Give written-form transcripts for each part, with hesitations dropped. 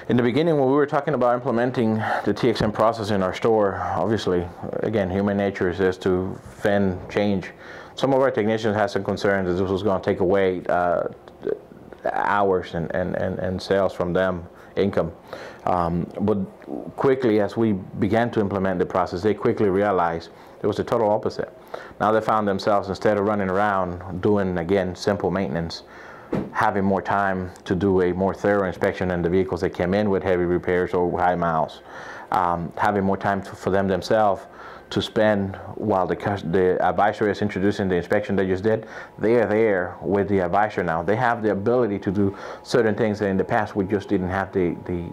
In the beginning, when we were talking about implementing the TXM process in our store, obviously, again, human nature is to fend change. Some of our technicians had some concerns that this was going to take away hours and sales from them, income. But quickly, as we began to implement the process, they quickly realized it was the total opposite. Now they found themselves, instead of running around doing, again, simple maintenance, having more time to do a more thorough inspection in the vehicles that came in with heavy repairs or high miles, having more time for them themselves to spend while the advisor is introducing the inspection they just did. They are there with the advisor now. They have the ability to do certain things that in the past we just didn't have the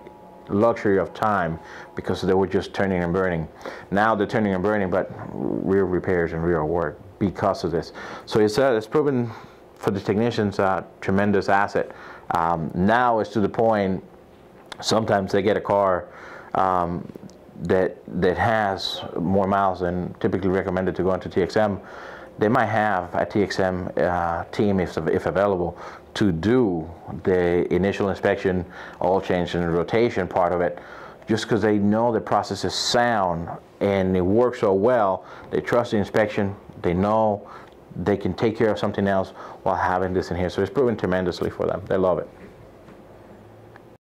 luxury of time because they were just turning and burning. Now they're turning and burning, but real repairs and real work because of this. So it's proven for the technicians a tremendous asset. Now it's to the point, sometimes they get a car that has more miles than typically recommended to go into TXM. They might have a TXM team, if available, to do the initial inspection, oil change, and the rotation part of it, just because they know the process is sound and it works so well. They trust the inspection. They know they can take care of something else while having this in here. So it's proven tremendously for them. They love it.